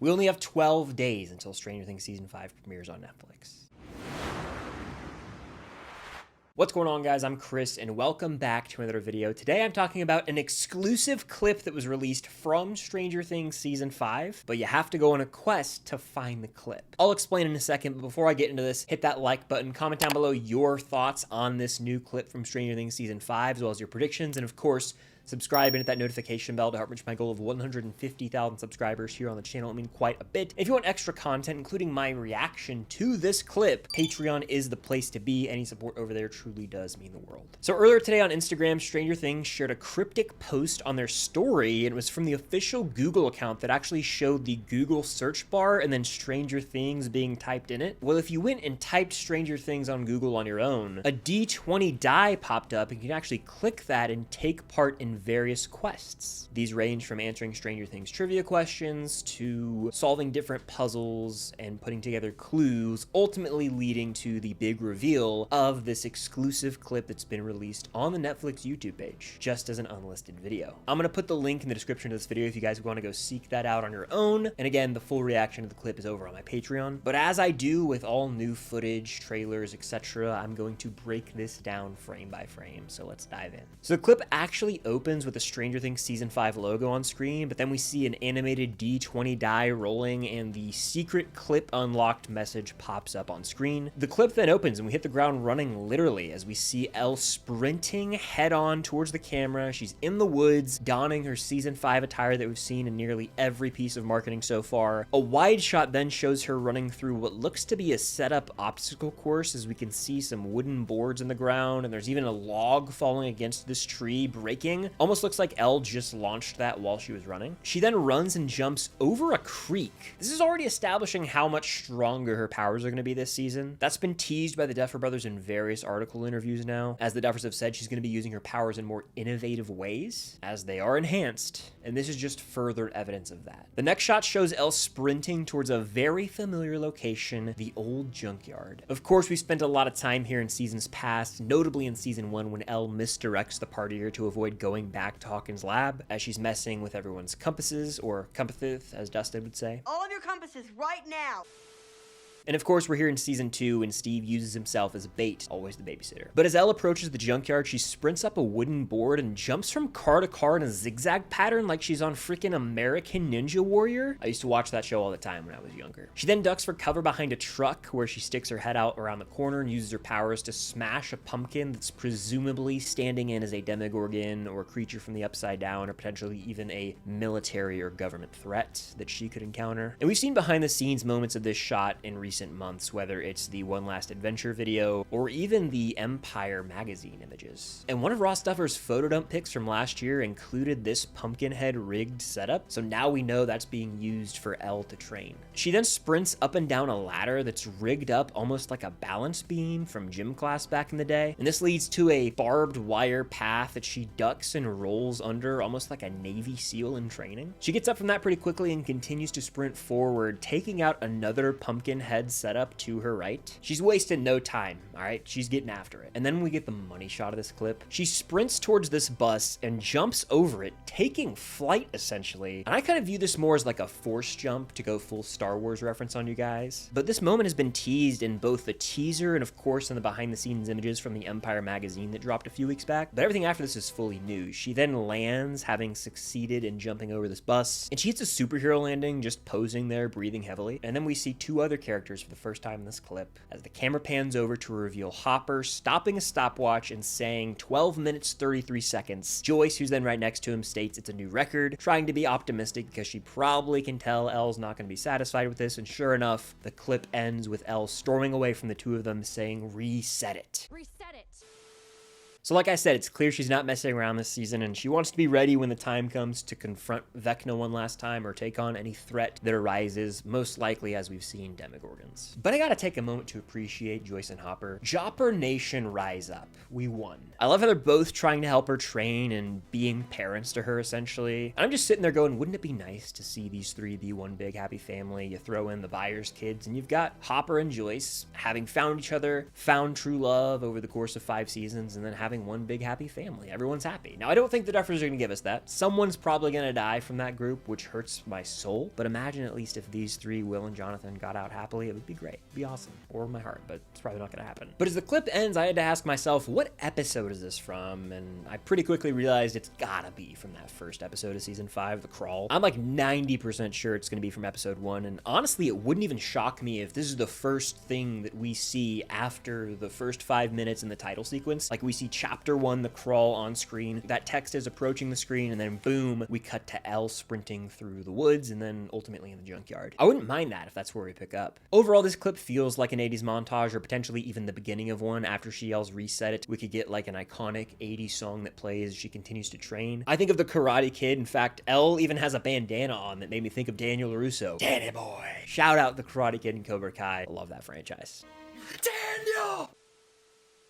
We only have 12 days until Stranger Things Season 5 premieres on Netflix. What's going on, guys? I'm Chris, and welcome back to another video. Today I'm talking about an exclusive clip that was released from Stranger Things Season 5, but you have to go on a quest to find the clip. I'll explain in a second, but before I get into this, hit that like button, comment down below your thoughts on this new clip from Stranger Things Season 5, as well as your predictions, and of course, subscribe and hit that notification bell to help reach my goal of 150,000 subscribers here on the channel. I mean, quite a bit. If you want extra content, including my reaction to this clip, Patreon is the place to be. Any support over there truly does mean the world. So earlier today on Instagram, Stranger Things shared a cryptic post on their story, and it was from the official Google account that actually showed the Google search bar and then Stranger Things being typed in it. Well, if you went and typed Stranger Things on Google on your own, a D20 die popped up, and you can actually click that and take part in various quests. These range from answering Stranger Things trivia questions to solving different puzzles and putting together clues, ultimately leading to the big reveal of this exclusive clip that's been released on the Netflix YouTube page, just as an unlisted video. I'm gonna put the link in the description of this video if you guys want to go seek that out on your own. And again, the full reaction to the clip is over on my Patreon. But as I do with all new footage, trailers, etc., I'm going to break this down frame by frame. So let's dive in. So the clip actually opens with the Stranger Things Season 5 logo on screen, but then we see an animated D20 die rolling and the secret clip unlocked message pops up on screen. The clip then opens and we hit the ground running literally as we see Elle sprinting head on towards the camera. She's in the woods, donning her Season 5 attire that we've seen in nearly every piece of marketing so far. A wide shot then shows her running through what looks to be a setup obstacle course, as we can see some wooden boards in the ground, and there's even a log falling against this tree breaking. Almost looks like Elle just launched that while she was running. She then runs and jumps over a creek. This is already establishing how much stronger her powers are going to be this season. That's been teased by the Duffer Brothers in various article interviews now, as the Duffers have said she's going to be using her powers in more innovative ways, as they are enhanced, and this is just further evidence of that. The next shot shows Elle sprinting towards a very familiar location, the old junkyard. Of course, we spent a lot of time here in seasons past, notably in Season 1 when Elle misdirects the partier to avoid going back to Hawkins' lab as she's messing with everyone's compasses, or compasses, as Dustin would say. All of your compasses right now! And of course, we're here in Season 2, and Steve uses himself as bait, always the babysitter. But as Elle approaches the junkyard, she sprints up a wooden board and jumps from car to car in a zigzag pattern like she's on freaking American Ninja Warrior. I used to watch that show all the time when I was younger. She then ducks for cover behind a truck, where she sticks her head out around the corner and uses her powers to smash a pumpkin that's presumably standing in as a demogorgon or creature from the Upside Down, or potentially even a military or government threat that she could encounter. And we've seen behind the scenes moments of this shot in recent months, whether it's the One Last Adventure video or even the Empire magazine images. And one of Ross Duffer's photo dump pics from last year included this pumpkin head rigged setup, so now we know that's being used for Elle to train. She then sprints up and down a ladder that's rigged up almost like a balance beam from gym class back in the day, and this leads to a barbed wire path that she ducks and rolls under almost like a Navy SEAL in training. She gets up from that pretty quickly and continues to sprint forward, taking out another pumpkin head setup to her right. She's wasting no time, all right? She's getting after it. And then we get the money shot of this clip. She sprints towards this bus and jumps over it, taking flight essentially. And I kind of view this more as like a force jump, to go full Star Wars reference on you guys. But this moment has been teased in both the teaser and of course in the behind the scenes images from the Empire magazine that dropped a few weeks back. But everything after this is fully new. She then lands, having succeeded in jumping over this bus, and she hits a superhero landing, just posing there, breathing heavily. And then we see two other characters for the first time in this clip, as the camera pans over to reveal Hopper stopping a stopwatch and saying 12 minutes 33 seconds. Joyce, who's then right next to him, states it's a new record, trying to be optimistic because she probably can tell Elle's not going to be satisfied with this, and sure enough, the clip ends with Elle storming away from the two of them saying, "Reset it." Reset it. So like I said, it's clear she's not messing around this season, and she wants to be ready when the time comes to confront Vecna one last time or take on any threat that arises, most likely, as we've seen, demogorgons. But I gotta take a moment to appreciate Joyce and Hopper. Jopper Nation, rise up. We won. I love how they're both trying to help her train and being parents to her, essentially. And I'm just sitting there going, wouldn't it be nice to see these three be one big happy family? You throw in the Byers kids, and you've got Hopper and Joyce having found each other, found true love over the course of 5 seasons, and then having having one big happy family. Everyone's happy. Now, I don't think the Duffers are going to give us that. Someone's probably going to die from that group, which hurts my soul. But imagine at least if these three, Will and Jonathan, got out happily, it would be great. It'd be awesome. Or my heart, but it's probably not going to happen. But as the clip ends, I had to ask myself, what episode is this from? And I pretty quickly realized it's gotta be from that first episode of season 5, The Crawl. I'm like 90% sure it's going to be from episode 1. And honestly, it wouldn't even shock me if this is the first thing that we see after the first 5 minutes in the title sequence. Like we see chapter 1, The Crawl, on screen. That text is approaching the screen, and then boom, we cut to Elle sprinting through the woods and then ultimately in the junkyard. I wouldn't mind that if that's where we pick up. Overall, this clip feels like an 80s montage, or potentially even the beginning of one. After she yells reset it, we could get like an iconic 80s song that plays as she continues to train. I think of the Karate Kid. In fact, Elle even has a bandana on that made me think of Daniel LaRusso. Danny boy. Shout out the Karate Kid and Cobra Kai. I love that franchise. Daniel!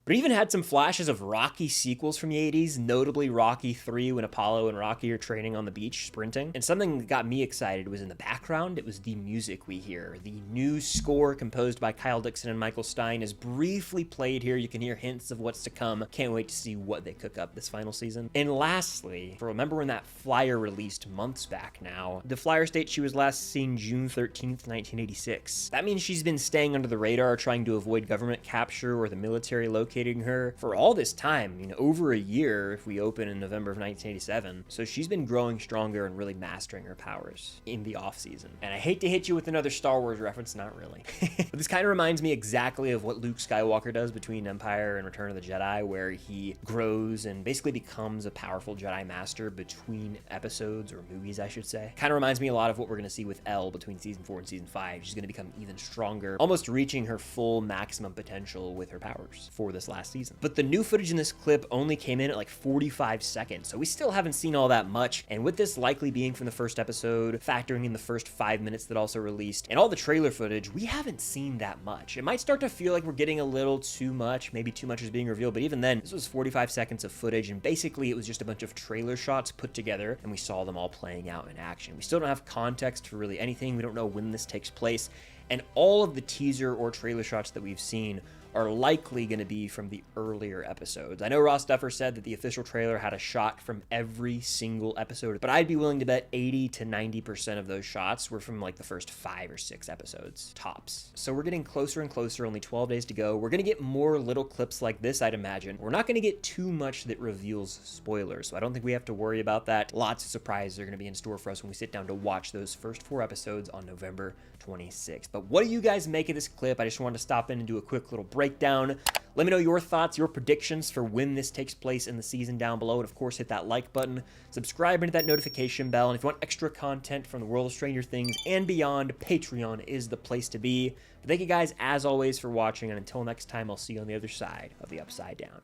But it even had some flashes of Rocky sequels from the 80s, notably Rocky 3 when Apollo and Rocky are training on the beach sprinting. And something that got me excited was in the background, it was the music we hear. The new score composed by Kyle Dixon and Michael Stein is briefly played here. You can hear hints of what's to come. Can't wait to see what they cook up this final season. And lastly, remember when that flyer released months back now? The flyer states she was last seen June 13th, 1986. That means she's been staying under the radar, trying to avoid government capture or the military locating her for all this time, over a year if we open in November of 1987. So she's been growing stronger and really mastering her powers in the off season. And I hate to hit you with another Star Wars reference, not really. But this kind of reminds me exactly of what Luke Skywalker does between Empire and Return of the Jedi, where he grows and basically becomes a powerful Jedi Master between episodes, or movies, I should say. Kind of reminds me a lot of what we're going to see with Elle between season 4 and season 5. She's going to become even stronger, almost reaching her full maximum potential with her powers for this last season. But the new footage in this clip only came in at like 45 seconds, so we still haven't seen all that much. And with this likely being from the first episode, factoring in the first 5 minutes that also released, and all the trailer footage, we haven't seen that much. It might start to feel like we're getting a little too much, maybe too much is being revealed, but even then, this was 45 seconds of footage, and basically it was just a bunch of trailer shots put together, and we saw them all playing out in action. We still don't have context for really anything. We don't know when this takes place, and all of the teaser or trailer shots that we've seen are likely going to be from the earlier episodes. I know Ross Duffer said that the official trailer had a shot from every single episode, but I'd be willing to bet 80 to 90% of those shots were from like the first 5 or 6 episodes, tops. So we're getting closer and closer, only 12 days to go. We're going to get more little clips like this, I'd imagine. We're not going to get too much that reveals spoilers, so I don't think we have to worry about that. Lots of surprises are going to be in store for us when we sit down to watch those first 4 episodes on November 26th. But what do you guys make of this clip? I just wanted to stop in and do a quick little breakdown. Let me know your thoughts, your predictions for when this takes place in the season down below. And of course, hit that like button, subscribe, and hit that notification bell. And if you want extra content from the world of Stranger Things and beyond, Patreon is the place to be. But thank you guys, as always, for watching. And until next time, I'll see you on the other side of the Upside Down.